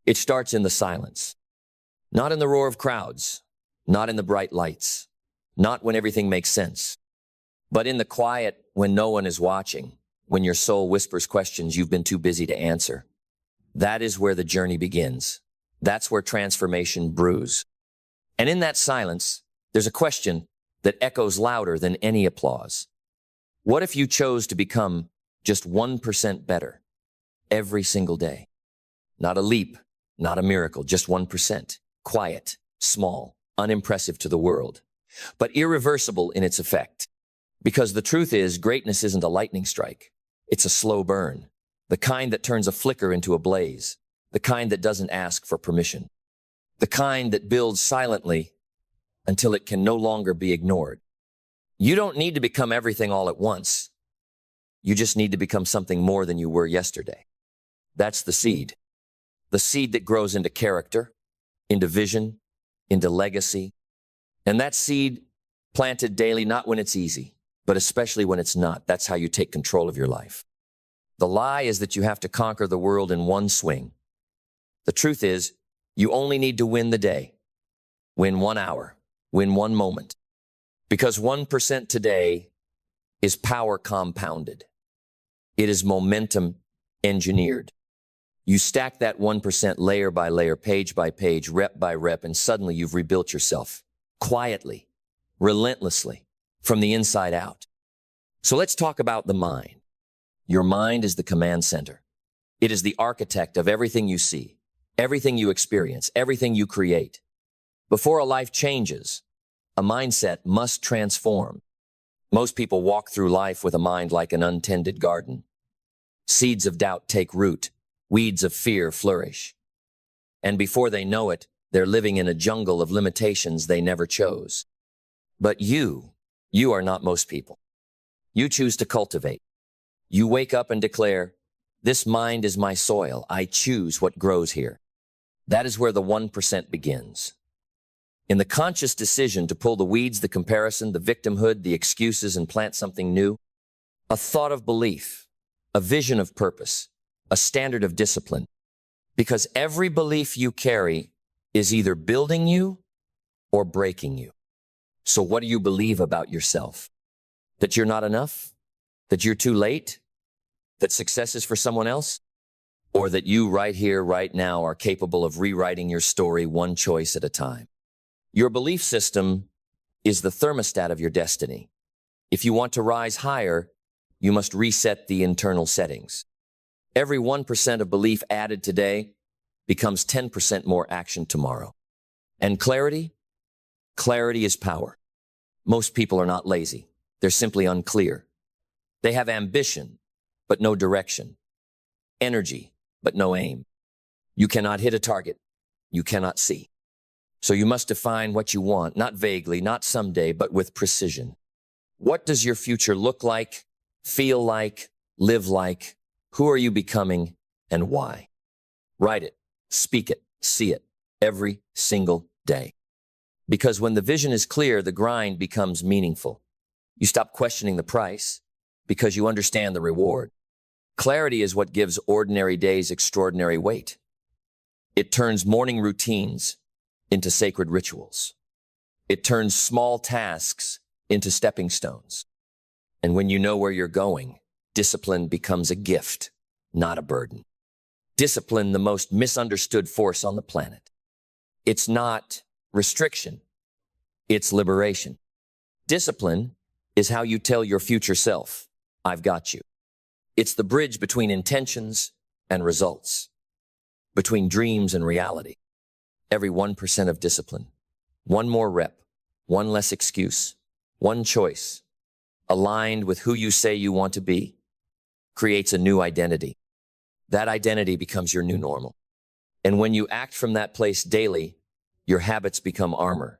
It starts in the silence. Not in the roar of crowds, not in the bright lights, not when everything makes sense, but in the quiet when no one is watching, when your soul whispers questions you've been too busy to answer. That is where the journey begins. That's where transformation brews. And in that silence, there's a question that echoes louder than any applause. What if you chose to become just 1% better every single day? Not a leap, not a miracle, just 1%. Quiet, small, unimpressive to the world, but irreversible in its effect. Because the truth is, greatness isn't a lightning strike. It's a slow burn, the kind that turns a flicker into a blaze, the kind that doesn't ask for permission, the kind that builds silently until it can no longer be ignored. You don't need to become everything all at once. You just need to become something more than you were yesterday. That's the seed that grows into character, into vision, into legacy. And that seed planted daily, not when it's easy, but especially when it's not. That's how you take control of your life. The lie is that you have to conquer the world in one swing. The truth is, you only need to win the day, win 1 hour, win 1 moment. Because 1% today is power compounded. It is momentum engineered. You stack that 1% layer by layer, page by page, rep by rep, and suddenly you've rebuilt yourself quietly, relentlessly, from the inside out. So let's talk about the mind. Your mind is the command center. It is the architect of everything you see, everything you experience, everything you create. Before a life changes, a mindset must transform. Most people walk through life with a mind like an untended garden. Seeds of doubt take root. Weeds of fear flourish. And before they know it, they're living in a jungle of limitations they never chose. But you are not most people. You choose to cultivate. You wake up and declare, "This mind is my soil. I choose what grows here." That is where the 1% begins. In the conscious decision to pull the weeds, the comparison, the victimhood, the excuses, and plant something new, a thought of belief, a vision of purpose, a standard of discipline. Because every belief you carry is either building you or breaking you. So what do you believe about yourself? That you're not enough? That you're too late? That success is for someone else? Or that you right here, right now, are capable of rewriting your story one choice at a time? Your belief system is the thermostat of your destiny. If you want to rise higher, you must reset the internal settings. Every 1% of belief added today becomes 10% more action tomorrow. And clarity? Clarity is power. Most people are not lazy. They're simply unclear. They have ambition, but no direction. Energy, but no aim. You cannot hit a target. You cannot see. So you must define what you want, not vaguely, not someday, but with precision. What does your future look like, feel like, live like? Who are you becoming and why? Write it, speak it, see it every single day. Because when the vision is clear, the grind becomes meaningful. You stop questioning the price because you understand the reward. Clarity is what gives ordinary days extraordinary weight. It turns morning routines into sacred rituals. It turns small tasks into stepping stones. And when you know where you're going, discipline becomes a gift, not a burden. Discipline, the most misunderstood force on the planet. It's not restriction, it's liberation. Discipline is how you tell your future self, "I've got you." It's the bridge between intentions and results, between dreams and reality. Every 1% of discipline, one more rep, one less excuse, one choice, aligned with who you say you want to be, creates a new identity. That identity becomes your new normal. And when you act from that place daily, your habits become armor.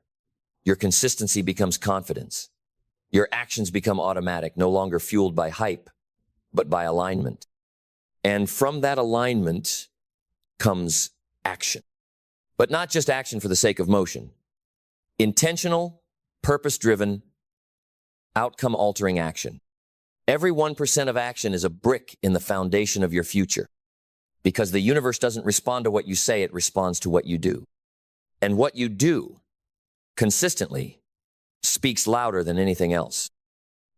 Your consistency becomes confidence. Your actions become automatic, no longer fueled by hype, but by alignment. And from that alignment comes action. But not just action for the sake of motion. Intentional, purpose-driven, outcome-altering action. Every 1% of action is a brick in the foundation of your future. Because the universe doesn't respond to what you say, it responds to what you do. And what you do consistently speaks louder than anything else,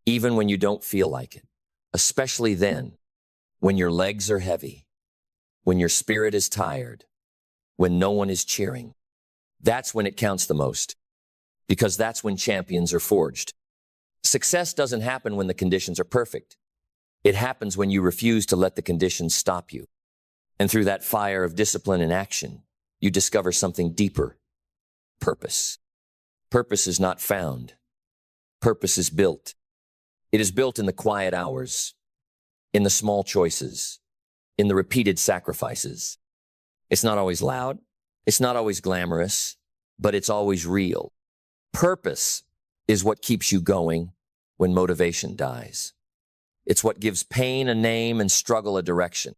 even when you don't feel like it, especially then when your legs are heavy, when your spirit is tired, when no one is cheering. That's when it counts the most, because that's when champions are forged. Success doesn't happen when the conditions are perfect. It happens when you refuse to let the conditions stop you. And through that fire of discipline and action, you discover something deeper: purpose. Purpose is not found. Purpose is built. It is built in the quiet hours, in the small choices, in the repeated sacrifices. It's not always loud. It's not always glamorous, but it's always real. Purpose is what keeps you going when motivation dies. It's what gives pain a name and struggle a direction.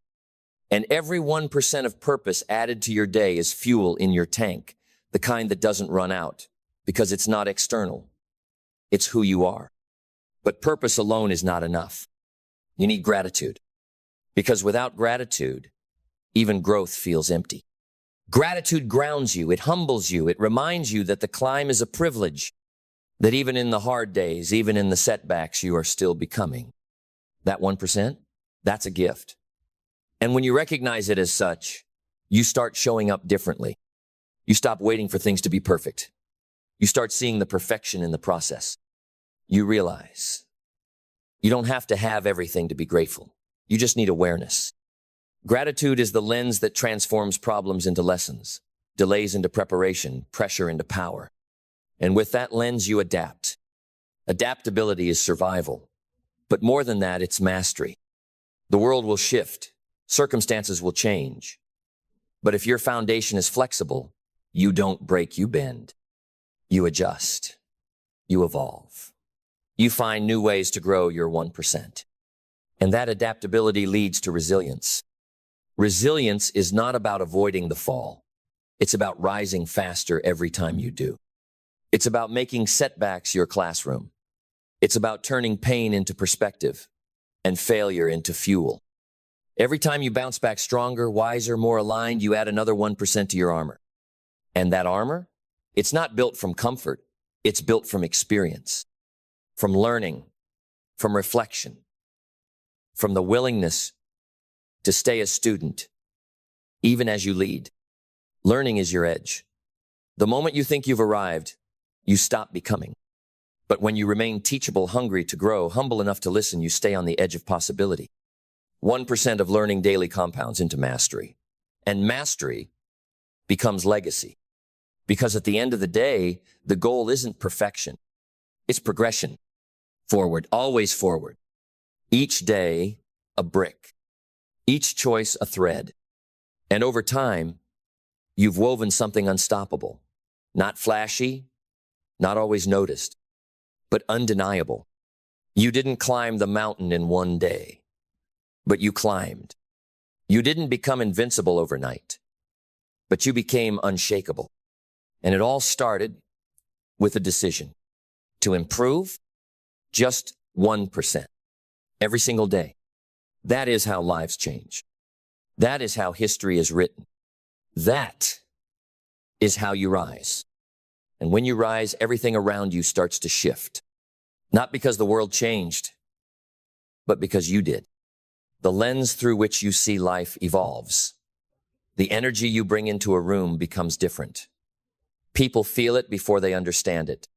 And every 1% of purpose added to your day is fuel in your tank, the kind that doesn't run out, because it's not external. It's who you are. But purpose alone is not enough. You need gratitude, because without gratitude, even growth feels empty. Gratitude grounds you, it humbles you, it reminds you that the climb is a privilege, that even in the hard days, even in the setbacks, you are still becoming. That 1%, that's a gift. And when you recognize it as such, you start showing up differently. You stop waiting for things to be perfect. You start seeing the perfection in the process. You realize you don't have to have everything to be grateful. You just need awareness. Gratitude is the lens that transforms problems into lessons, delays into preparation, pressure into power. And with that lens, you adapt. Adaptability is survival. But more than that, it's mastery. The world will shift. Circumstances will change. But if your foundation is flexible, you don't break, you bend. You adjust. You evolve. You find new ways to grow your 1%. And that adaptability leads to resilience. Resilience is not about avoiding the fall. It's about rising faster every time you do. It's about making setbacks your classroom. It's about turning pain into perspective and failure into fuel. Every time you bounce back stronger, wiser, more aligned, you add another 1% to your armor. And that armor? It's not built from comfort. It's built from experience, from learning, from reflection, from the willingness to stay a student, even as you lead. Learning is your edge. The moment you think you've arrived, you stop becoming. But when you remain teachable, hungry to grow, humble enough to listen, you stay on the edge of possibility. 1% of learning daily compounds into mastery. And mastery becomes legacy. Because at the end of the day, the goal isn't perfection. It's progression. Forward, always forward. Each day, a brick. Each choice, a thread. And over time, you've woven something unstoppable. Not flashy, not always noticed, but undeniable. You didn't climb the mountain in one day, but you climbed. You didn't become invincible overnight, but you became unshakable. And it all started with a decision to improve just 1% every single day. That is how lives change. That is how history is written. That is how you rise. And when you rise, everything around you starts to shift. Not because the world changed, but because you did. The lens through which you see life evolves. The energy you bring into a room becomes different. People feel it before they understand it.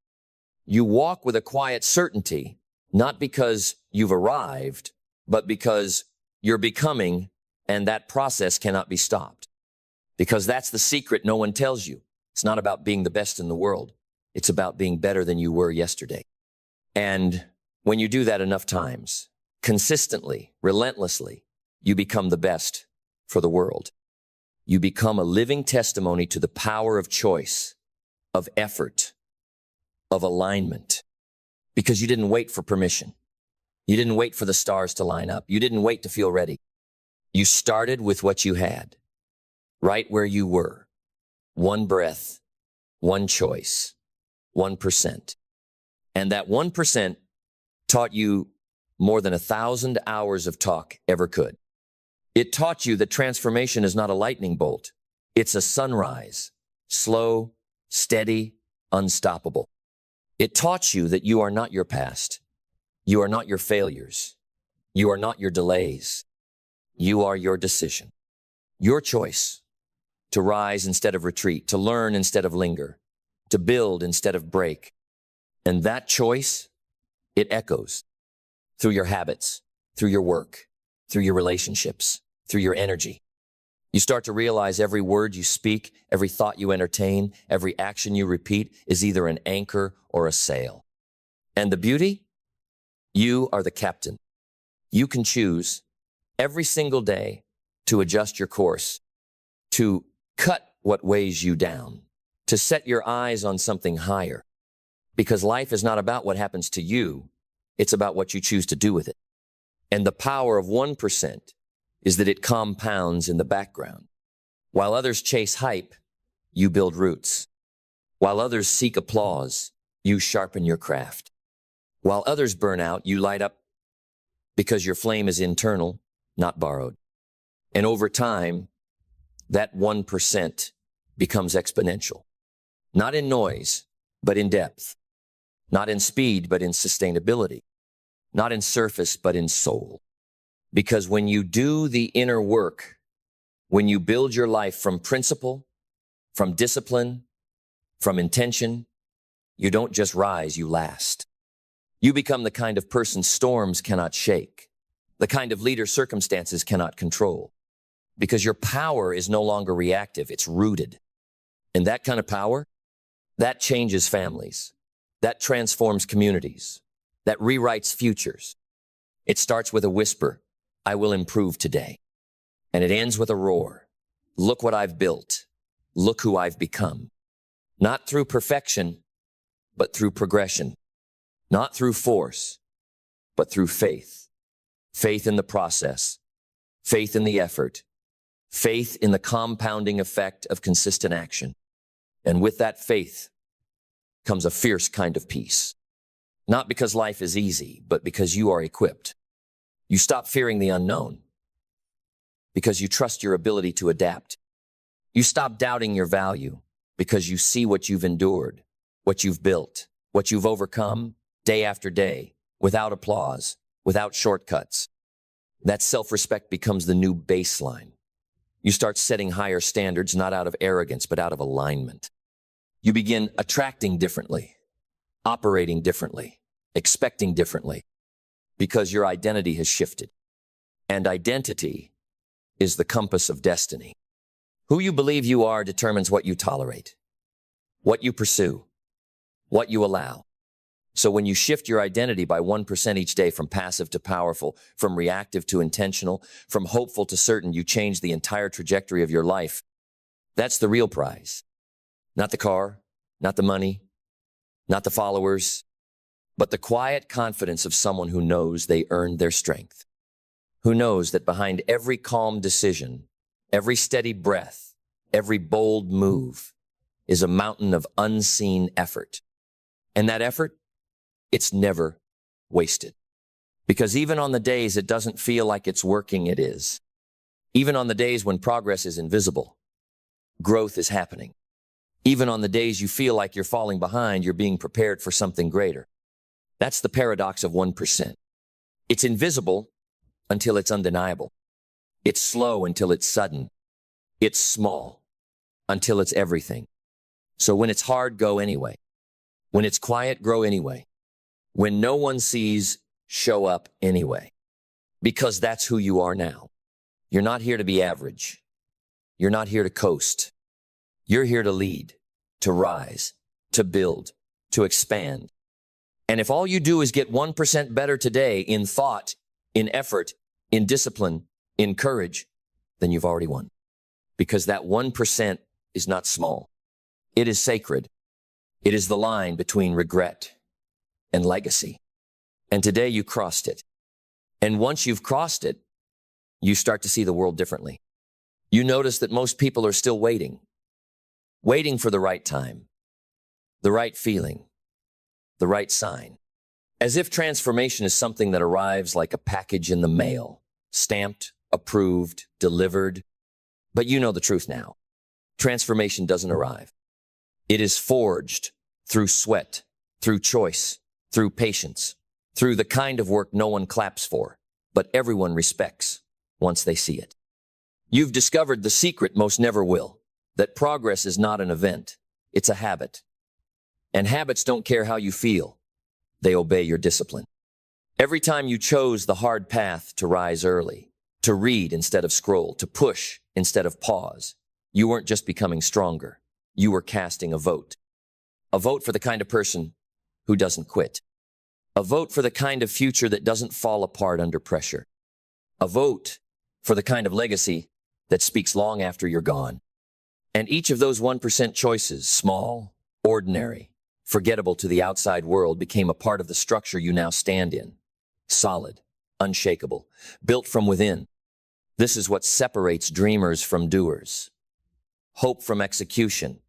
You walk with a quiet certainty, not because you've arrived, but because you're becoming, and that process cannot be stopped. Because that's the secret no one tells you. It's not about being the best in the world. It's about being better than you were yesterday. And when you do that enough times, consistently, relentlessly, you become the best for the world. You become a living testimony to the power of choice, of effort, of alignment. Because you didn't wait for permission. You didn't wait for the stars to line up. You didn't wait to feel ready. You started with what you had, right where you were. One breath, one choice, 1%. And that 1% taught you more than 1,000 hours of talk ever could. It taught you that transformation is not a lightning bolt. It's a sunrise, slow, steady, unstoppable. It taught you that you are not your past. You are not your failures. You are not your delays. You are your decision. Your choice to rise instead of retreat, to learn instead of linger, to build instead of break. And that choice, it echoes through your habits, through your work, through your relationships, through your energy. You start to realize every word you speak, every thought you entertain, every action you repeat is either an anchor or a sail. And the beauty? You are the captain. You can choose every single day to adjust your course, to cut what weighs you down, to set your eyes on something higher. Because life is not about what happens to you, it's about what you choose to do with it. And the power of 1% is that it compounds in the background. While others chase hype, you build roots. While others seek applause, you sharpen your craft. While others burn out, you light up because your flame is internal, not borrowed. And over time, that 1% becomes exponential. Not in noise, but in depth. Not in speed, but in sustainability. Not in surface, but in soul. Because when you do the inner work, when you build your life from principle, from discipline, from intention, you don't just rise, you last. You become the kind of person storms cannot shake, the kind of leader circumstances cannot control, because your power is no longer reactive, it's rooted. And that kind of power, that changes families, that transforms communities, that rewrites futures. It starts with a whisper, I will improve today. And it ends with a roar. Look what I've built. Look who I've become. Not through perfection, but through progression. Not through force, but through faith. Faith in the process. Faith in the effort. Faith in the compounding effect of consistent action. And with that faith comes a fierce kind of peace. Not because life is easy, but because you are equipped. You stop fearing the unknown because you trust your ability to adapt. You stop doubting your value because you see what you've endured, what you've built, what you've overcome day after day, without applause, without shortcuts. That self-respect becomes the new baseline. You start setting higher standards, not out of arrogance, but out of alignment. You begin attracting differently, operating differently, expecting differently, because your identity has shifted. And identity is the compass of destiny. Who you believe you are determines what you tolerate, what you pursue, what you allow. So when you shift your identity by 1% each day from passive to powerful, from reactive to intentional, from hopeful to certain, you change the entire trajectory of your life. That's the real prize. Not the car, not the money, not the followers, but the quiet confidence of someone who knows they earned their strength, who knows that behind every calm decision, every steady breath, every bold move is a mountain of unseen effort. And that effort, it's never wasted. Because even on the days it doesn't feel like it's working, it is. Even on the days when progress is invisible, growth is happening. Even on the days you feel like you're falling behind, you're being prepared for something greater. That's the paradox of 1%. It's invisible until it's undeniable. It's slow until it's sudden. It's small until it's everything. So when it's hard, go anyway. When it's quiet, grow anyway. When no one sees, show up anyway. Because that's who you are now. You're not here to be average. You're not here to coast. You're here to lead, to rise, to build, to expand. And if all you do is get 1% better today in thought, in effort, in discipline, in courage, then you've already won. Because that 1% is not small. It is sacred. It is the line between regret and legacy. And today you crossed it. And once you've crossed it, you start to see the world differently. You notice that most people are still waiting for the right time, the right feeling, the right sign. As if transformation is something that arrives like a package in the mail, stamped, approved, delivered. But you know the truth now. Transformation doesn't arrive. It is forged through sweat, through choice, through patience, through the kind of work no one claps for, but everyone respects once they see it. You've discovered the secret most never will, that progress is not an event, it's a habit. And habits don't care how you feel, they obey your discipline. Every time you chose the hard path to rise early, to read instead of scroll, to push instead of pause, you weren't just becoming stronger, you were casting a vote. A vote for the kind of person who doesn't quit. A vote for the kind of future that doesn't fall apart under pressure. A vote for the kind of legacy that speaks long after you're gone. And each of those 1% choices, small, ordinary, forgettable to the outside world, became a part of the structure you now stand in. Solid, unshakable, built from within. This is what separates dreamers from doers. Hope from execution,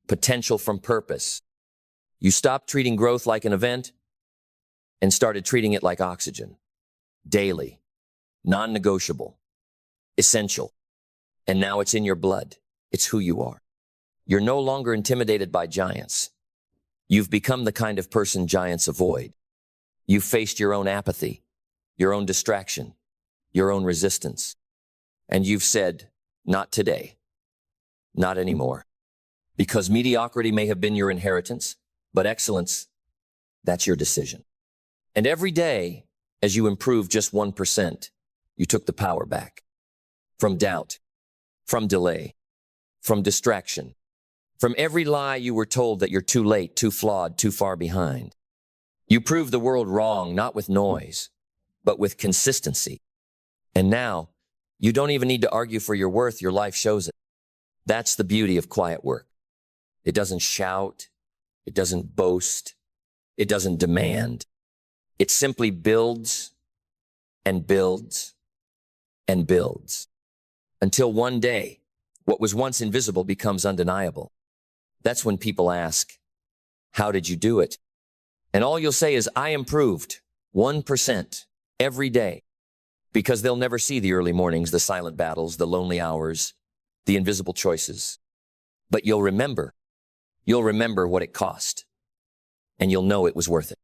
potential from purpose. You stopped treating growth like an event and started treating it like oxygen. Daily, non-negotiable, essential. And now it's in your blood. It's who you are. You're no longer intimidated by giants. You've become the kind of person giants avoid. You've faced your own apathy, your own distraction, your own resistance. And you've said, not today, not anymore. Because mediocrity may have been your inheritance, but excellence, that's your decision. And every day, as you improve just 1%, you took the power back. From doubt, from delay, from distraction, from every lie you were told that you're too late, too flawed, too far behind. You proved the world wrong, not with noise, but with consistency. And now, you don't even need to argue for your worth, your life shows it. That's the beauty of quiet work. It doesn't shout, it doesn't boast, it doesn't demand. It simply builds and builds and builds until one day, what was once invisible becomes undeniable. That's when people ask, how did you do it? And all you'll say is, I improved 1% every day, because they'll never see the early mornings, the silent battles, the lonely hours, the invisible choices. But you'll remember what it cost, and you'll know it was worth it.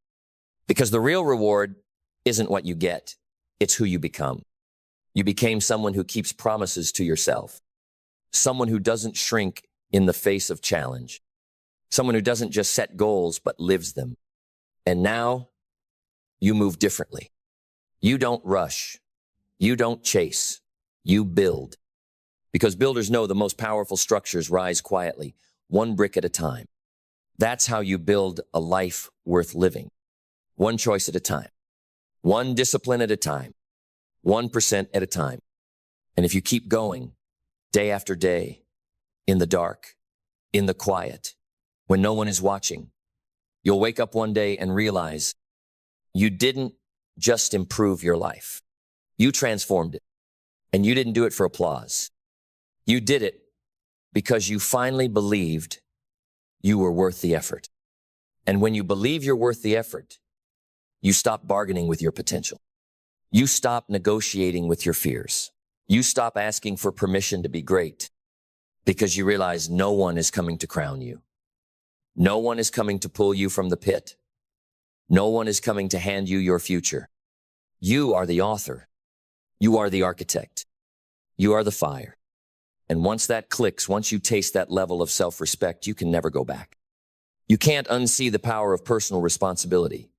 Because the real reward isn't what you get, it's who you become. You became someone who keeps promises to yourself, someone who doesn't shrink in the face of challenge, someone who doesn't just set goals, but lives them. And now, you move differently. You don't rush. You don't chase. You build. Because builders know the most powerful structures rise quietly, one brick at a time. That's how you build a life worth living. One choice at a time. One discipline at a time. 1% at a time. And if you keep going, day after day, in the dark, in the quiet, when no one is watching, you'll wake up one day and realize you didn't just improve your life. You transformed it. And you didn't do it for applause. You did it because you finally believed you were worth the effort. And when you believe you're worth the effort, you stop bargaining with your potential. You stop negotiating with your fears. You stop asking for permission to be great because you realize no one is coming to crown you. No one is coming to pull you from the pit. No one is coming to hand you your future. You are the author. You are the architect. You are the fire. And once that clicks, once you taste that level of self-respect, you can never go back. You can't unsee the power of personal responsibility.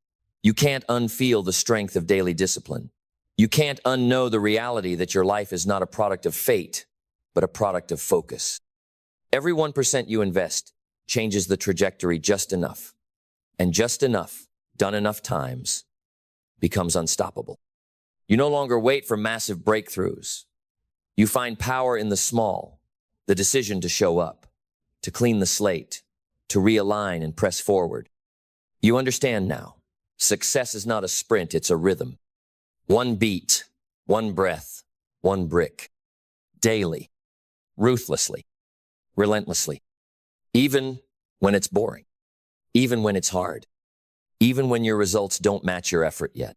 You can't unfeel the strength of daily discipline. You can't unknow the reality that your life is not a product of fate, but a product of focus. Every 1% you invest changes the trajectory just enough. And just enough, done enough times, becomes unstoppable. You no longer wait for massive breakthroughs. You find power in the small, the decision to show up, to clean the slate, to realign and press forward. You understand now, success is not a sprint, it's a rhythm. One beat, one breath, one brick. Daily, ruthlessly, relentlessly. Even when it's boring. Even when it's hard. Even when your results don't match your effort yet.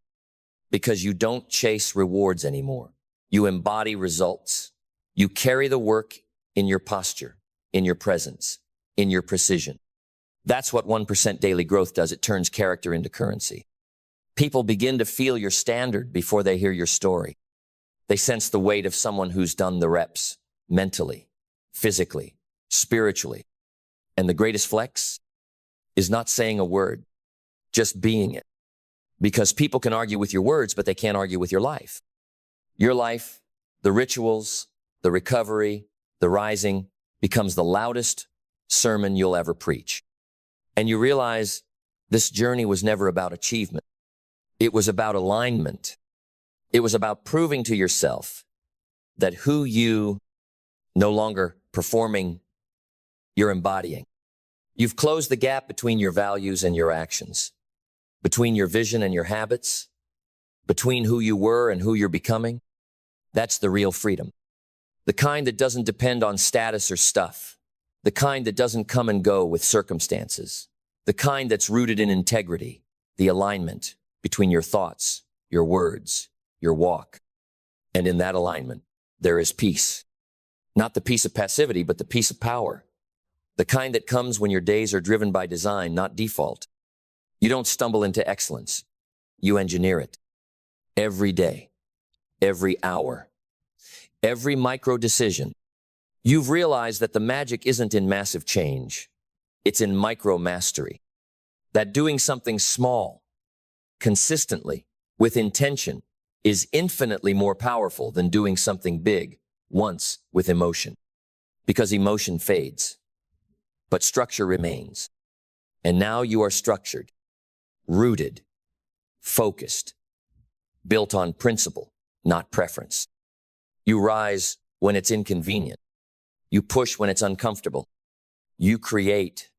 Because you don't chase rewards anymore. You embody results. You carry the work in your posture, in your presence, in your precision. That's what 1% daily growth does. It turns character into currency. People begin to feel your standard before they hear your story. They sense the weight of someone who's done the reps mentally, physically, spiritually. And the greatest flex is not saying a word, just being it. Because people can argue with your words, but they can't argue with your life. Your life, the rituals, the recovery, the rising, becomes the loudest sermon you'll ever preach. And you realize this journey was never about achievement. It was about alignment. It was about proving to yourself that who you no longer performing, you're embodying. You've closed the gap between your values and your actions, between your vision and your habits, between who you were and who you're becoming. That's the real freedom. The kind that doesn't depend on status or stuff. The kind that doesn't come and go with circumstances. The kind that's rooted in integrity, the alignment between your thoughts, your words, your walk. And in that alignment, there is peace. Not the peace of passivity, but the peace of power. The kind that comes when your days are driven by design, not default. You don't stumble into excellence. You engineer it. Every day, every hour, every micro decision. You've realized that the magic isn't in massive change. It's in micro mastery. That doing something small, consistently, with intention, is infinitely more powerful than doing something big once with emotion. Because emotion fades, but structure remains. And now you are structured, rooted, focused, built on principle, not preference. You rise when it's inconvenient. You push when it's uncomfortable. You create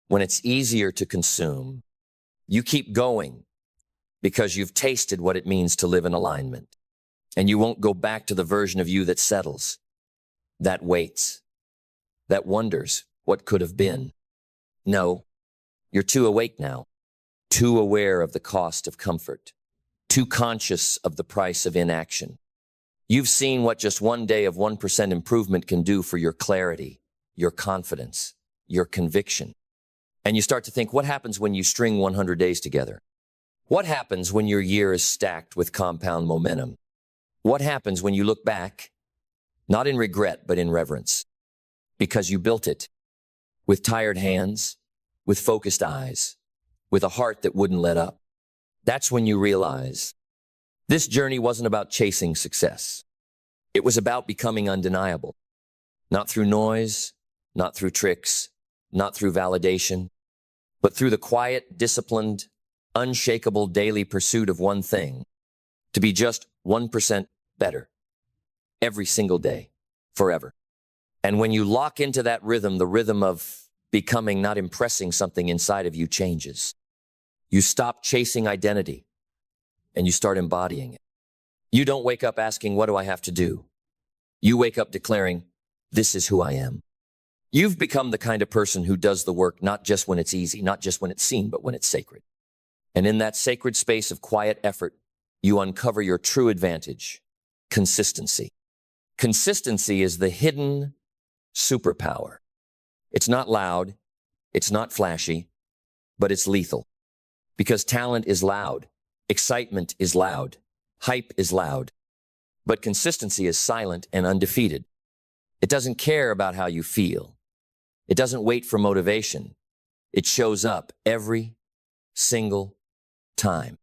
when it's easier to consume. You keep going because you've tasted what it means to live in alignment. And you won't go back to the version of you that settles, that waits, that wonders what could have been. No, you're too awake now, too aware of the cost of comfort, too conscious of the price of inaction. You've seen what just one day of 1% improvement can do for your clarity, your confidence, your conviction. And you start to think, what happens when you string 100 days together? What happens when your year is stacked with compound momentum? What happens when you look back, not in regret, but in reverence? Because you built it with tired hands, with focused eyes, with a heart that wouldn't let up. That's when you realize this journey wasn't about chasing success. It was about becoming undeniable. Not through noise, not through tricks, not through validation, but through the quiet, disciplined, unshakable daily pursuit of one thing, to be just 1% better every single day, forever. And when you lock into that rhythm, the rhythm of becoming, not impressing, something inside of you changes. You stop chasing identity and you start embodying it. You don't wake up asking, what do I have to do? You wake up declaring, this is who I am. You've become the kind of person who does the work not just when it's easy, not just when it's seen, but when it's sacred. And in that sacred space of quiet effort, you uncover your true advantage, consistency. Consistency is the hidden superpower. It's not loud, it's not flashy, but it's lethal. Because talent is loud, excitement is loud, hype is loud. But consistency is silent and undefeated. It doesn't care about how you feel. It doesn't wait for motivation. It shows up every single time.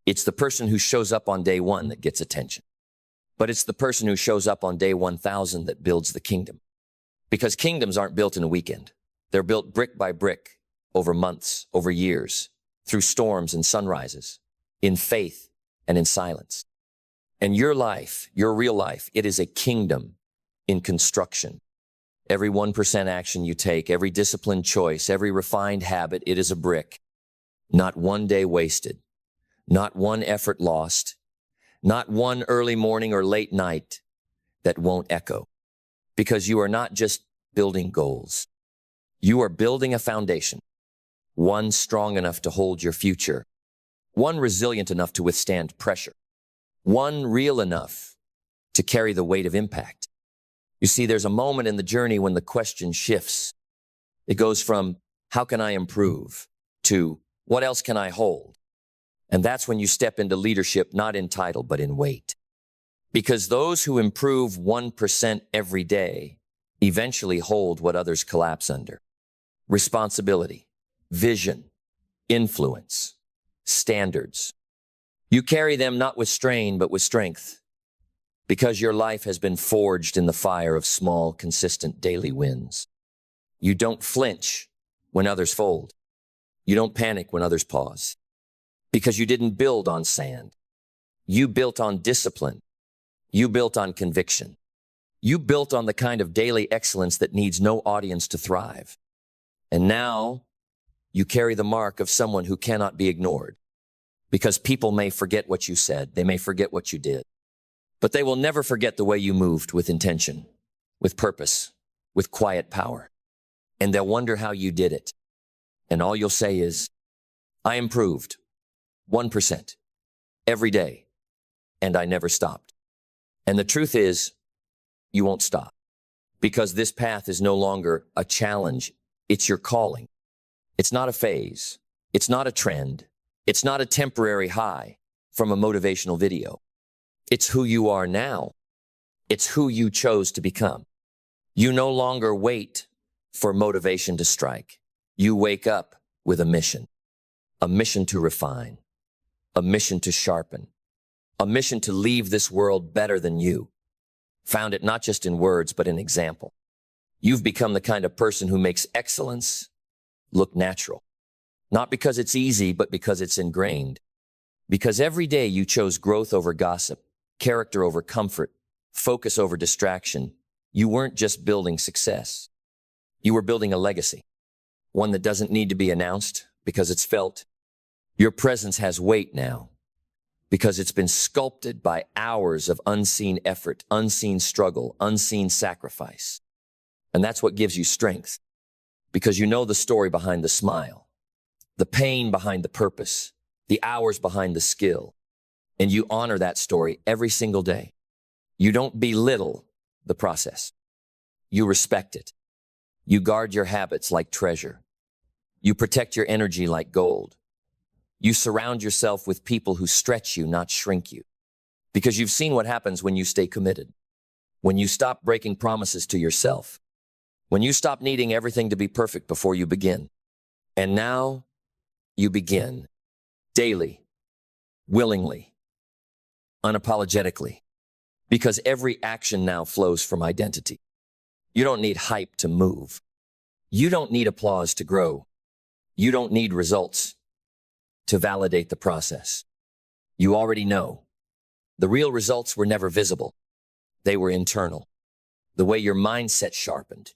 It's the person who shows up on day one that gets attention. But it's the person who shows up on day 1,000 that builds the kingdom. Because kingdoms aren't built in a weekend. They're built brick by brick, over months, over years, through storms and sunrises, in faith and in silence. And your life, your real life, it is a kingdom in construction. Every 1% action you take, every disciplined choice, every refined habit, it is a brick. Not one day wasted, not one effort lost, not one early morning or late night that won't echo. Because you are not just building goals. You are building a foundation, one strong enough to hold your future, one resilient enough to withstand pressure, one real enough to carry the weight of impact. You see, there's a moment in the journey when the question shifts. It goes from, how can I improve, to, what else can I hold? And that's when you step into leadership, not in title, but in weight. Because those who improve 1% every day eventually hold what others collapse under. Responsibility, vision, influence, standards. You carry them not with strain, but with strength. Because your life has been forged in the fire of small, consistent daily wins. You don't flinch when others fold. You don't panic when others pause. Because you didn't build on sand. You built on discipline. You built on conviction. You built on the kind of daily excellence that needs no audience to thrive. And now you carry the mark of someone who cannot be ignored. Because people may forget what you said. They may forget what you did. But they will never forget the way you moved with intention, with purpose, with quiet power. And they'll wonder how you did it. And all you'll say is, I improved 1% every day, and I never stopped. And the truth is, you won't stop. Because this path is no longer a challenge. It's your calling. It's not a phase. It's not a trend. It's not a temporary high from a motivational video. It's who you are now. It's who you chose to become. You no longer wait for motivation to strike. You wake up with a mission to refine, a mission to sharpen, a mission to leave this world better than you. Found it not just in words, but in example. You've become the kind of person who makes excellence look natural. Not because it's easy, but because it's ingrained. Because every day you chose growth over gossip, character over comfort, focus over distraction. You weren't just building success. You were building a legacy. One that doesn't need to be announced because it's felt. Your presence has weight now because it's been sculpted by hours of unseen effort, unseen struggle, unseen sacrifice. And that's what gives you strength because you know the story behind the smile, the pain behind the purpose, the hours behind the skill. And you honor that story every single day. You don't belittle the process. You respect it. You guard your habits like treasure. You protect your energy like gold. You surround yourself with people who stretch you, not shrink you. Because you've seen what happens when you stay committed. When you stop breaking promises to yourself. When you stop needing everything to be perfect before you begin. And now you begin daily, willingly, unapologetically. Because every action now flows from identity. You don't need hype to move. You don't need applause to grow. You don't need results to validate the process. You already know. The real results were never visible. They were internal. The way your mindset sharpened.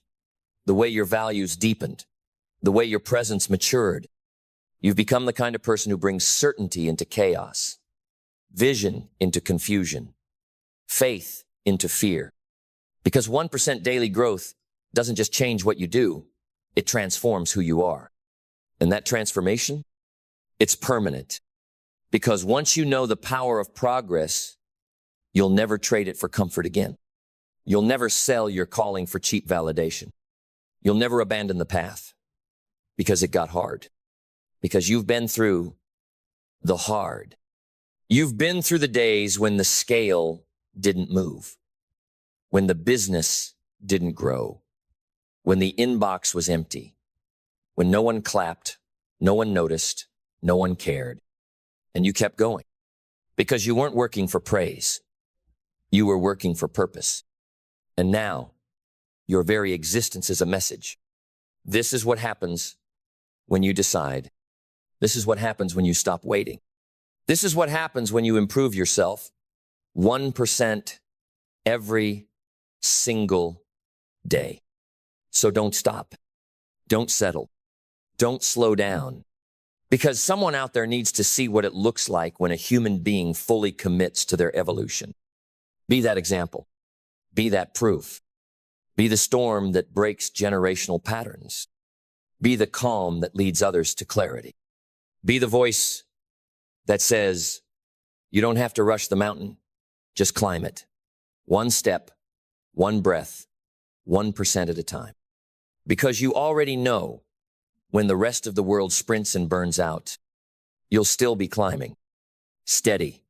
The way your values deepened. The way your presence matured. You've become the kind of person who brings certainty into chaos. Vision into confusion. Faith into fear. Because 1% daily growth doesn't just change what you do, it transforms who you are. And that transformation, it's permanent. Because once you know the power of progress, you'll never trade it for comfort again. You'll never sell your calling for cheap validation. You'll never abandon the path because it got hard. Because you've been through the hard. You've been through the days when the scale didn't move, when the business didn't grow, when the inbox was empty, when no one clapped, no one noticed, no one cared, and you kept going because you weren't working for praise. You were working for purpose. And now your very existence is a message. This is what happens when you decide. This is what happens when you stop waiting. This is what happens when you improve yourself 1% every single day. So don't stop. Don't settle. Don't slow down. Because someone out there needs to see what it looks like when a human being fully commits to their evolution. Be that example. Be that proof. Be the storm that breaks generational patterns. Be the calm that leads others to clarity. Be the voice that says, you don't have to rush the mountain, just climb it. One step, one breath, 1% at a time. Because you already know when the rest of the world sprints and burns out, you'll still be climbing. Steady,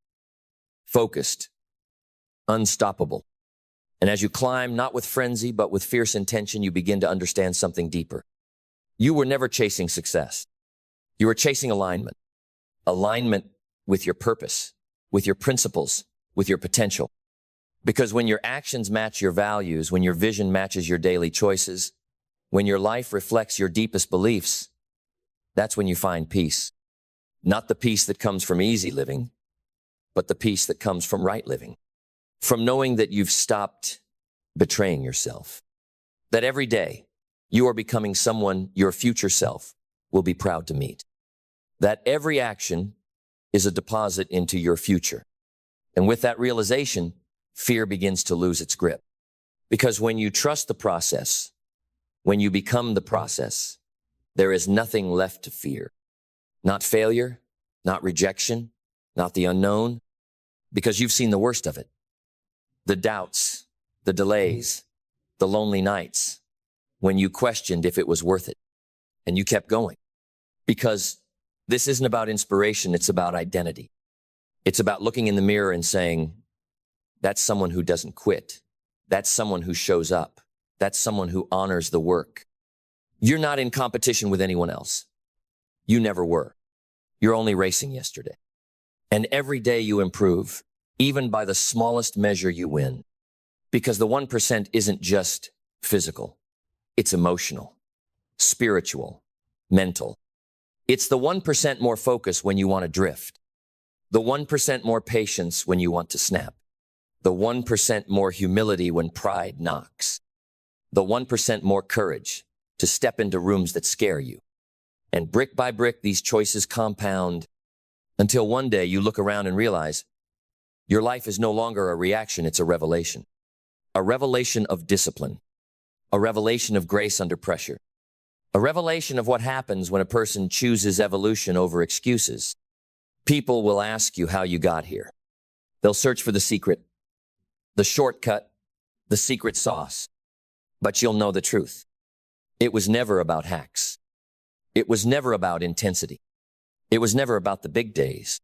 focused, unstoppable. And as you climb, not with frenzy, but with fierce intention, you begin to understand something deeper. You were never chasing success. You were chasing alignment. Alignment with your purpose, with your principles, with your potential. Because when your actions match your values, when your vision matches your daily choices, when your life reflects your deepest beliefs, that's when you find peace. Not the peace that comes from easy living, but the peace that comes from right living. From knowing that you've stopped betraying yourself. That every day you are becoming someone your future self will be proud to meet. That every action is a deposit into your future. And with that realization, fear begins to lose its grip. Because when you trust the process, when you become the process, there is nothing left to fear. Not failure, not rejection, not the unknown, because you've seen the worst of it. The doubts, the delays, the lonely nights, when you questioned if it was worth it, and you kept going. Because this isn't about inspiration, it's about identity. It's about looking in the mirror and saying, that's someone who doesn't quit. That's someone who shows up. That's someone who honors the work. You're not in competition with anyone else. You never were. You're only racing yesterday. And every day you improve, even by the smallest measure you win. Because the 1% isn't just physical. It's emotional, spiritual, mental. It's the 1% more focus when you want to drift. The 1% more patience when you want to snap. The 1% more humility when pride knocks. The 1% more courage to step into rooms that scare you. And brick by brick, these choices compound until one day you look around and realize your life is no longer a reaction, it's a revelation. A revelation of discipline. A revelation of grace under pressure. A revelation of what happens when a person chooses evolution over excuses. People will ask you how you got here. They'll search for the secret, the shortcut, the secret sauce. But you'll know the truth. It was never about hacks. It was never about intensity. It was never about the big days.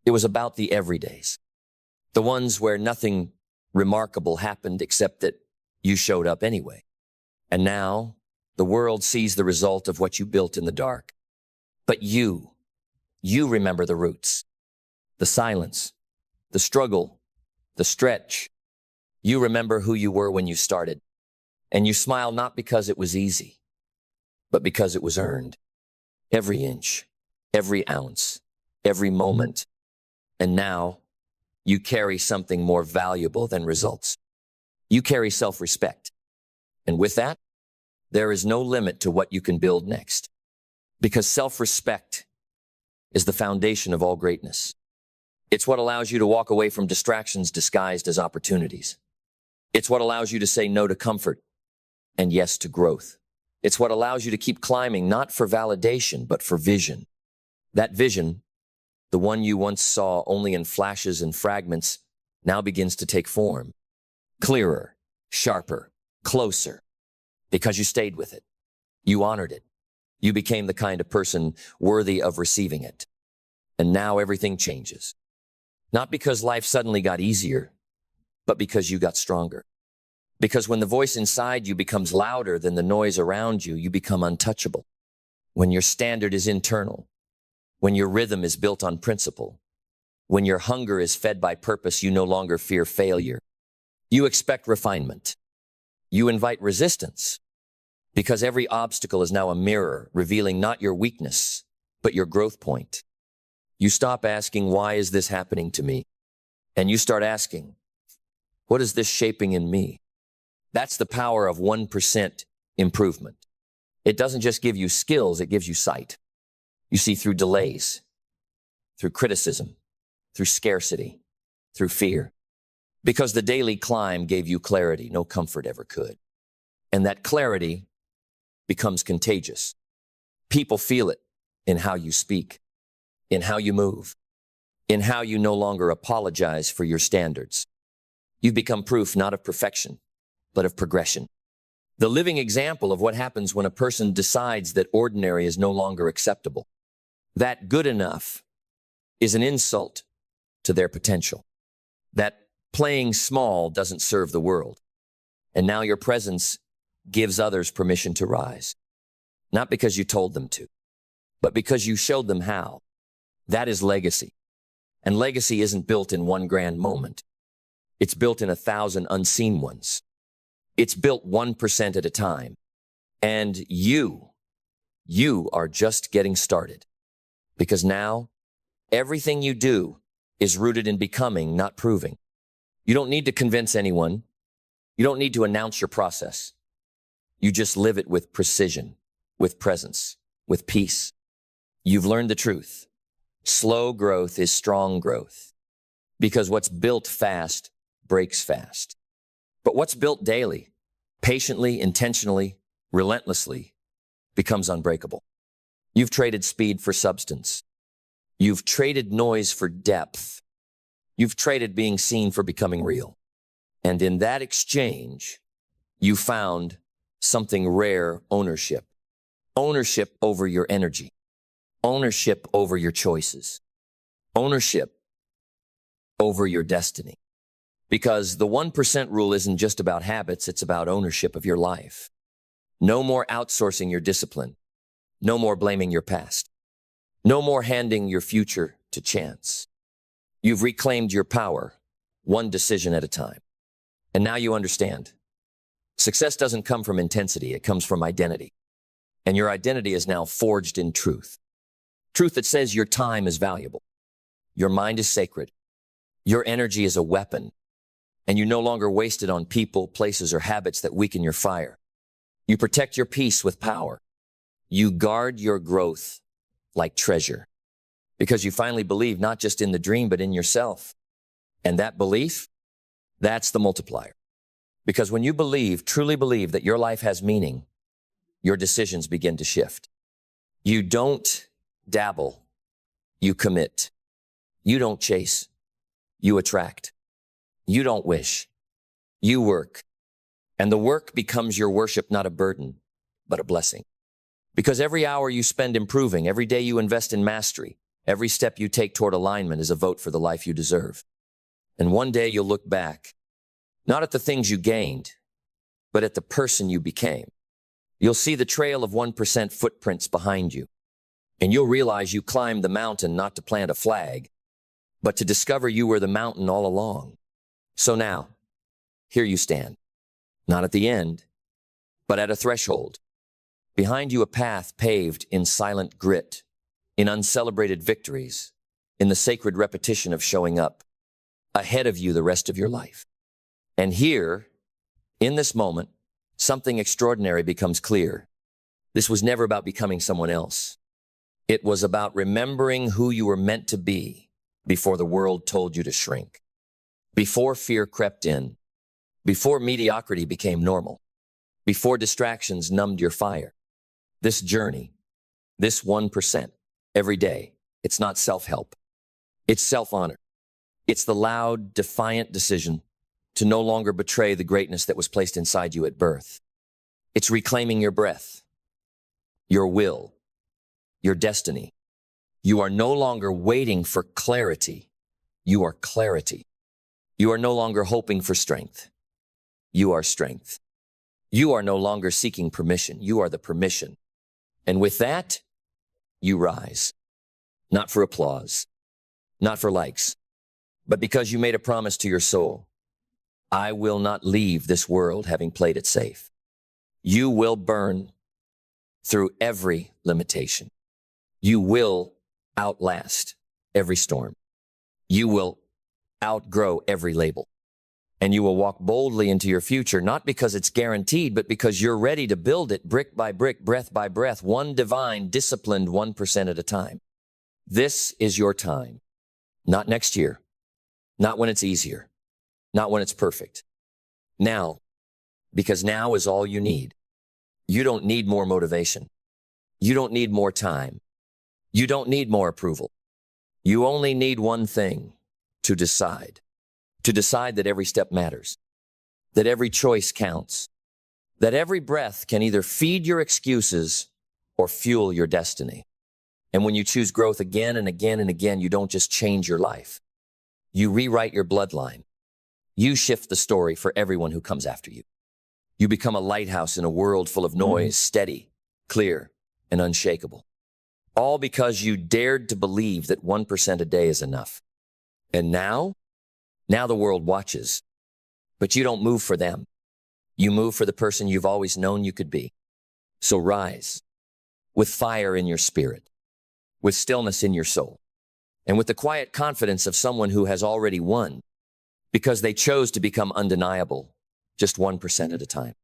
It was about the everydays. The ones where nothing remarkable happened except that you showed up anyway. And now the world sees the result of what you built in the dark. But you remember the roots, the silence, the struggle, the stretch. You remember who you were when you started. And you smile not because it was easy, but because it was earned. Every inch, every ounce, every moment. And now you carry something more valuable than results. You carry self-respect. And with that, there is no limit to what you can build next. Because self-respect is the foundation of all greatness. It's what allows you to walk away from distractions disguised as opportunities. It's what allows you to say no to comfort and yes to growth. It's what allows you to keep climbing, not for validation, but for vision. That vision, the one you once saw only in flashes and fragments, now begins to take form. Clearer, sharper, closer. Because you stayed with it. You honored it. You became the kind of person worthy of receiving it. And now everything changes. Not because life suddenly got easier, but because you got stronger. Because when the voice inside you becomes louder than the noise around you, you become untouchable. When your standard is internal, when your rhythm is built on principle, when your hunger is fed by purpose, you no longer fear failure. You expect refinement. You invite resistance. Because every obstacle is now a mirror, revealing not your weakness, but your growth point. You stop asking, why is this happening to me? And you start asking, what is this shaping in me? That's the power of 1% improvement. It doesn't just give you skills, it gives you sight. You see through delays, through criticism, through scarcity, through fear. Because the daily climb gave you clarity no comfort ever could. And that clarity becomes contagious. People feel it in how you speak, in how you move, in how you no longer apologize for your standards. You've become proof not of perfection, but of progression. The living example of what happens when a person decides that ordinary is no longer acceptable. That good enough is an insult to their potential. That playing small doesn't serve the world. And now your presence gives others permission to rise. Not because you told them to, but because you showed them how. That is legacy. And legacy isn't built in one grand moment. It's built in 1,000 unseen ones. It's built 1% at a time. And you are just getting started. Because now, everything you do is rooted in becoming, not proving. You don't need to convince anyone. You don't need to announce your process. You just live it with precision, with presence, with peace. You've learned the truth. Slow growth is strong growth. Because what's built fast breaks fast. But what's built daily, patiently, intentionally, relentlessly, becomes unbreakable. You've traded speed for substance. You've traded noise for depth. You've traded being seen for becoming real. And in that exchange, you found something rare: ownership. Ownership over your energy. Ownership over your choices. Ownership over your destiny. Because the 1% rule isn't just about habits, it's about ownership of your life. No more outsourcing your discipline. No more blaming your past. No more handing your future to chance. You've reclaimed your power, one decision at a time. And now you understand. Success doesn't come from intensity, it comes from identity. And your identity is now forged in truth. Truth that says your time is valuable. Your mind is sacred. Your energy is a weapon. And you no longer waste it on people, places, or habits that weaken your fire. You protect your peace with power. You guard your growth like treasure. Because you finally believe not just in the dream, but in yourself. And that belief, that's the multiplier. Because when you believe, truly believe that your life has meaning, your decisions begin to shift. You don't dabble, you commit. You don't chase, you attract. You don't wish, you work. And the work becomes your worship, not a burden, but a blessing. Because every hour you spend improving, every day you invest in mastery, every step you take toward alignment is a vote for the life you deserve. And one day you'll look back, not at the things you gained, but at the person you became. You'll see the trail of 1% footprints behind you. And you'll realize you climbed the mountain not to plant a flag, but to discover you were the mountain all along. So now, here you stand, not at the end, but at a threshold. Behind you a path paved in silent grit, in uncelebrated victories, in the sacred repetition of showing up. Ahead of you the rest of your life. And here, in this moment, something extraordinary becomes clear. This was never about becoming someone else. It was about remembering who you were meant to be before the world told you to shrink. Before fear crept in, before mediocrity became normal, before distractions numbed your fire. This journey, this 1%, every day, it's not self-help. It's self-honor. It's the loud, defiant decision to no longer betray the greatness that was placed inside you at birth. It's reclaiming your breath, your will, your destiny. You are no longer waiting for clarity. You are clarity. You are no longer hoping for strength. You are strength. You are no longer seeking permission. You are the permission. And with that, you rise. Not for applause, not for likes, but because you made a promise to your soul. I will not leave this world having played it safe. You will burn through every limitation. You will outlast every storm. You will outgrow every label. And you will walk boldly into your future, not because it's guaranteed, but because you're ready to build it brick by brick, breath by breath, one divine, disciplined 1% at a time. This is your time. Not next year. Not when it's easier. Not when it's perfect. Now, because now is all you need. You don't need more motivation. You don't need more time. You don't need more approval. You only need one thing: to decide. to decide that every step matters, that every choice counts, that every breath can either feed your excuses or fuel your destiny. And when you choose growth again and again and again, you don't just change your life. You rewrite your bloodline. You shift the story for everyone who comes after you. You become a lighthouse in a world full of noise, steady, clear, and unshakable. All because you dared to believe that 1% a day is enough. And now the world watches. But you don't move for them. You move for the person you've always known you could be. So rise, with fire in your spirit, with stillness in your soul, and with the quiet confidence of someone who has already won, because they chose to become undeniable, just 1% at a time.